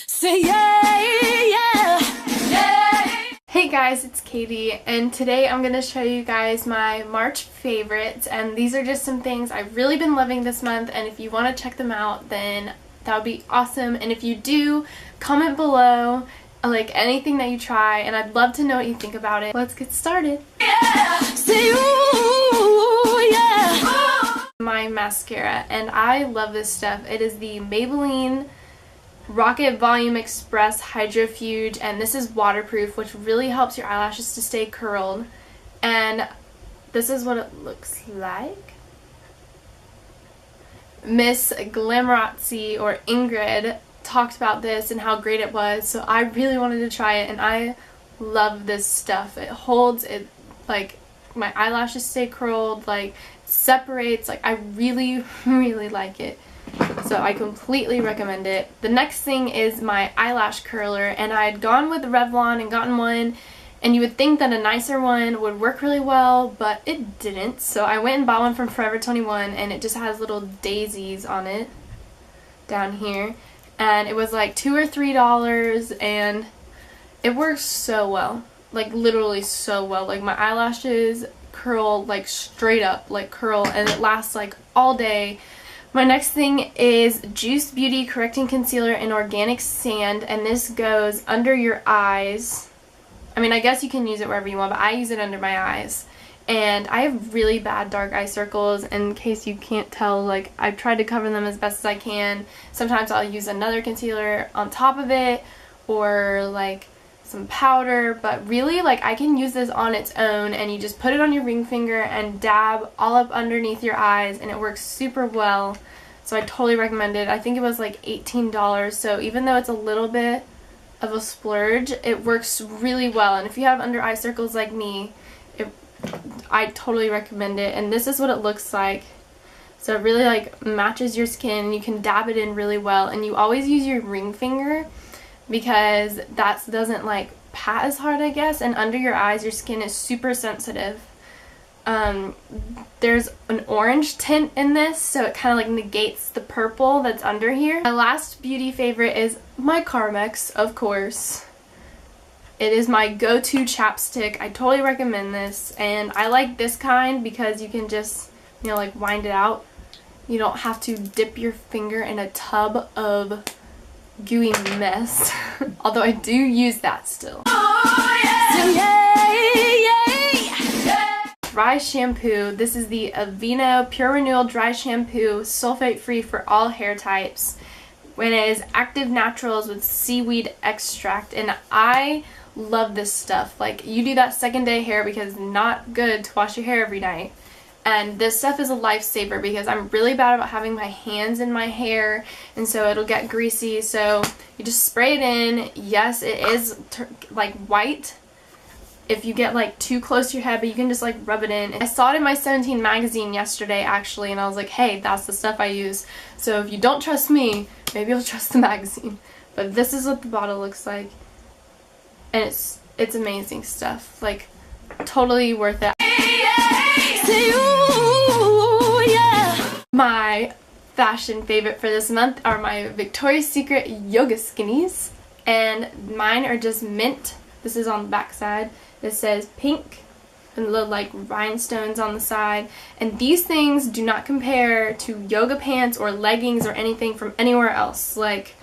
Say yeah, yeah, yeah. Hey guys, it's Katie, and today I'm going to show you guys my March favorites, and these are just some things I've really been loving this month, and if you want to check them out, then that would be awesome. And if you do, comment below like anything that you try, and I'd love to know what you think about it. Let's get started. Yeah. Say ooh, yeah. My mascara, and I love this stuff. It is the Maybelline Rocket Volume Express Hydrofuge, and this is waterproof, which really helps your eyelashes to stay curled. And this is what it looks like. MissGlamorazzi, or Ingrid, talked about this and how great it was, so I really wanted to try it, and I love this stuff. It holds it, like my eyelashes stay curled, like separates, like I really like it. So I completely recommend it. The next thing is my eyelash curler, and I had gone with Revlon and gotten one, and you would think that a nicer one would work really well, but it didn't. So I went and bought one from Forever 21, and it just has little daisies on it down here, and it was like $2 or $3, and it works so well, like literally so well. Like my eyelashes curl like straight up, like curl, and it lasts like all day. My next thing is Juice Beauty Correcting Concealer in Organic Sand, and this goes under your eyes. I mean, I guess you can use it wherever you want, but I use it under my eyes. And I have really bad dark eye circles, in case you can't tell, like I've tried to cover them as best as I can. Sometimes I'll use another concealer on top of it, or like some powder, but really like I can use this on its own, and you just put it on your ring finger and dab all up underneath your eyes, and it works super well. So I totally recommend it. I think it was like $18, so even though it's a little bit of a splurge, it works really well. And if you have under eye circles like me, I totally recommend it. And this is what it looks like. So it really like matches your skin, and you can dab it in really well, and you always use your ring finger because that doesn't like pat as hard, I guess, and under your eyes your skin is super sensitive. There's an orange tint in this, so it kind of like negates the purple that's under here. My last beauty favorite is my Carmex, of course. It is my go-to chapstick. I totally recommend this, and I like this kind because you can just, you know, like wind it out. You don't have to dip your finger in a tub of gooey mess. Although I do use that still. Oh, yeah. Yeah, yeah. Dry shampoo. This is the Aveeno Pure Renewal Dry Shampoo, sulfate free for all hair types. When it is active naturals with seaweed extract, and I love this stuff. Like, you do that second day hair because it's not good to wash your hair every night. And this stuff is a lifesaver because I'm really bad about having my hands in my hair, and so it'll get greasy. So you just spray it in. Yes, it is like white if you get like too close to your head, but you can just like rub it in. I saw it in my 17 magazine yesterday actually, and I was like, hey, that's the stuff I use. So if you don't trust me, maybe you'll trust the magazine. But this is what the bottle looks like, and it's amazing stuff. Like, totally worth it. My fashion favorite for this month are my Victoria's Secret Yoga Skinnies, and mine are just mint. This is on the back side. It says pink and little like rhinestones on the side, and these things do not compare to yoga pants or leggings or anything from anywhere else. Like,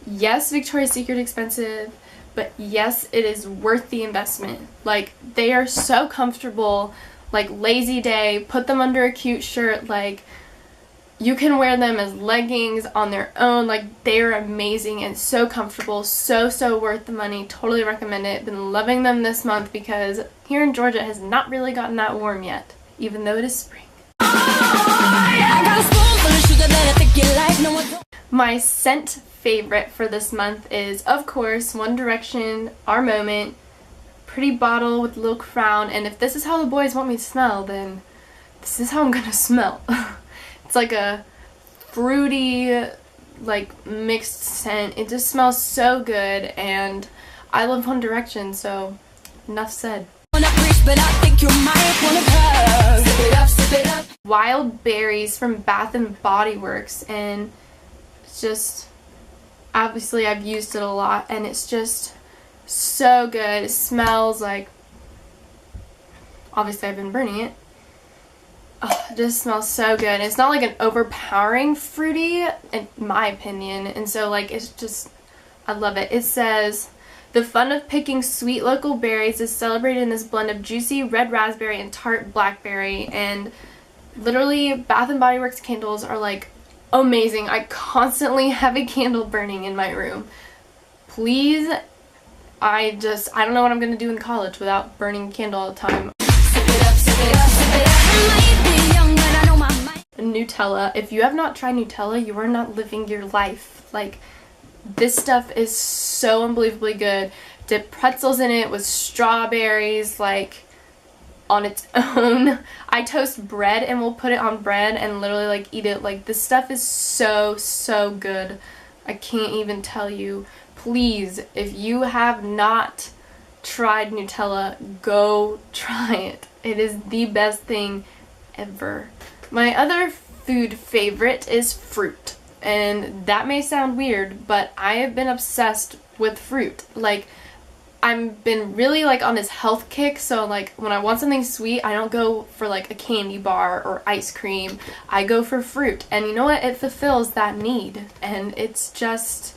yes, Victoria's Secret expensive, but yes, it is worth the investment. Like, they are so comfortable. Like, lazy day, put them under a cute shirt, like you can wear them as leggings on their own. Like, they are amazing and so comfortable, so worth the money. Totally recommend it. Been loving them this month because here in Georgia it has not really gotten that warm yet, even though it is spring. My scent favorite for this month is, of course, One Direction, Our Moment. Pretty bottle with a little crown, and if this is how the boys want me to smell, then this is how I'm gonna smell. It's like a fruity, like mixed scent. It just smells so good, and I love One Direction, so enough said. Wild Berries from Bath and Body Works, and it's just obviously I've used it a lot, and it's just so good. It smells like, obviously I've been burning it. Oh, it just smells so good. It's not like an overpowering fruity, in my opinion, and so like it's just, I love it. It says, the fun of picking sweet local berries is celebrated in this blend of juicy red raspberry and tart blackberry, and literally Bath & Body Works candles are like amazing. I constantly have a candle burning in my room. Please, I don't know what I'm gonna do in college without burning a candle all the time. Nutella. If you have not tried Nutella, you are not living your life. Like, this stuff is so unbelievably good. Dip pretzels in it with strawberries, like, on its own. I toast bread and we'll put it on bread and literally like eat it. Like, this stuff is so good. I can't even tell you. Please, if you have not tried Nutella, go try it. It is the best thing ever. My other food favorite is fruit. And that may sound weird, but I have been obsessed with fruit. Like, I've been really like on this health kick, so like when I want something sweet, I don't go for like a candy bar or ice cream. I go for fruit. And you know what? It fulfills that need. And it's just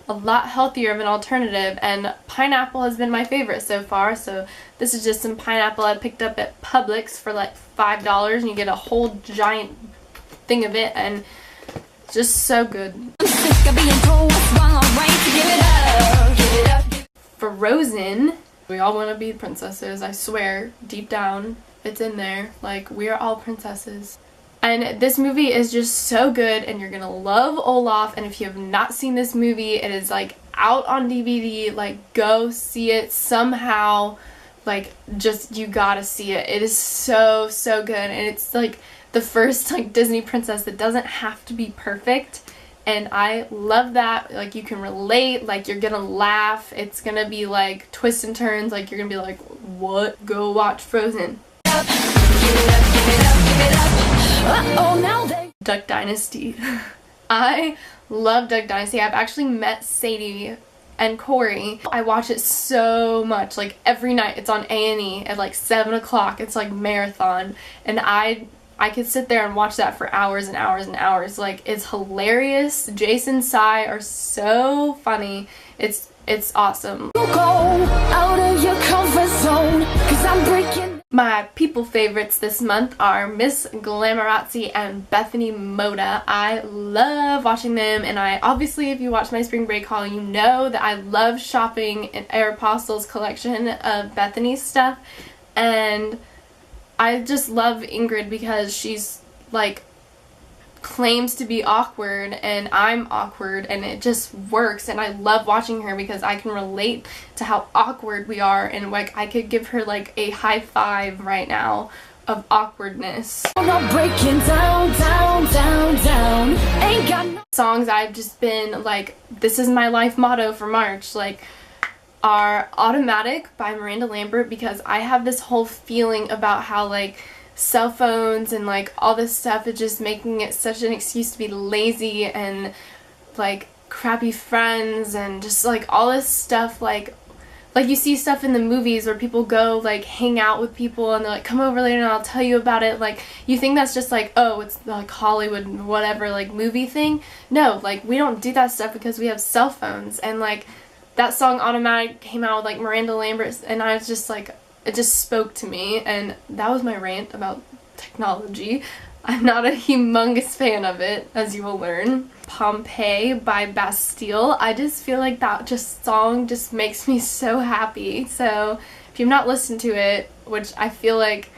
a lot healthier of an alternative. And pineapple has been my favorite so far. So this is just some pineapple I picked up at Publix for like $5, and you get a whole giant thing of it, and just so good. Frozen. We all want to be princesses, I swear. Deep down, it's in there. Like, we are all princesses. And this movie is just so good, and you're gonna love Olaf. And if you have not seen this movie, it is like out on DVD. Like, go see it somehow. Like, just, you gotta see it. It is so good, and it's like the first like Disney princess that doesn't have to be perfect, and I love that. Like, you can relate, like, you're gonna laugh, it's gonna be like twists and turns, like you're gonna be like, what? Go watch Frozen. Duck Dynasty. I love Duck Dynasty. I've actually met Sadie and Corey. I watch it so much, like every night. It's on A&E at like 7 o'clock. It's like marathon, and I could sit there and watch that for hours and hours and hours. Like, it's hilarious. Jason and Sai are so funny. It's awesome. Go out of your comfort zone, 'cause I'm breaking. My people favorites this month are MissGlamorazzi and Bethany Mota. I love watching them, and I obviously, if you watch my spring break haul, you know that I love shopping in Aeropostale's collection of Bethany's stuff, and I just love Ingrid because she's like claims to be awkward, and I'm awkward, and it just works. And I love watching her because I can relate to how awkward we are, and like I could give her like a high five right now of awkwardness. Breaking down. Ain't got no songs I've just been like, this is my life motto for March, like, are Automatic by Miranda Lambert, because I have this whole feeling about how like cell phones and like all this stuff is just making it such an excuse to be lazy, and like crappy friends, and just like all this stuff, like you see stuff in the movies where people go like hang out with people and they're like, come over later and I'll tell you about it. Like, you think that's just like, oh, it's like Hollywood whatever like movie thing. No, like, we don't do that stuff because we have cell phones. And like, that song Automatic came out with like Miranda Lambert, and I was just like, it just spoke to me, and that was my rant about technology. I'm not a humongous fan of it, as you will learn. Pompeii-Bastille. I just feel like that song just makes me so happy. So if you've not listened to it, which I feel like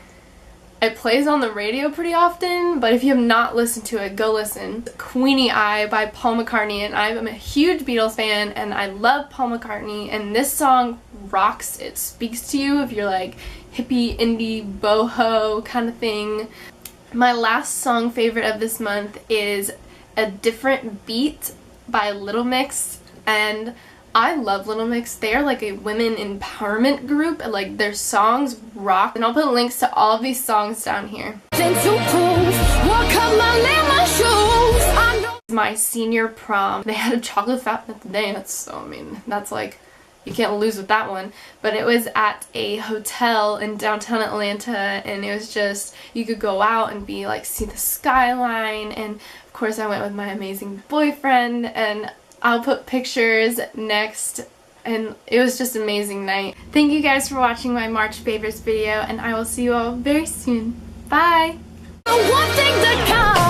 it plays on the radio pretty often, but if you have not listened to it, go listen. Queenie by Paul McCartney, and I'm a huge Beatles fan, and I love Paul McCartney, and this song rocks. It speaks to you if you're like hippie, indie, boho kind of thing. My last song favorite of this month is A Different Beat by Little Mix, and I love Little Mix. They're like a women empowerment group, and like their songs rock, and I'll put links to all of these songs down here. My senior prom. They had a chocolate fountain at the day. That's so, I mean, that's like, you can't lose with that one. But it was at a hotel in downtown Atlanta, and it was just, you could go out and be like, see the skyline, and of course I went with my amazing boyfriend, and I'll put pictures next, and it was just an amazing night. Thank you guys for watching my March favorites video, and I will see you all very soon. Bye! One thing to come.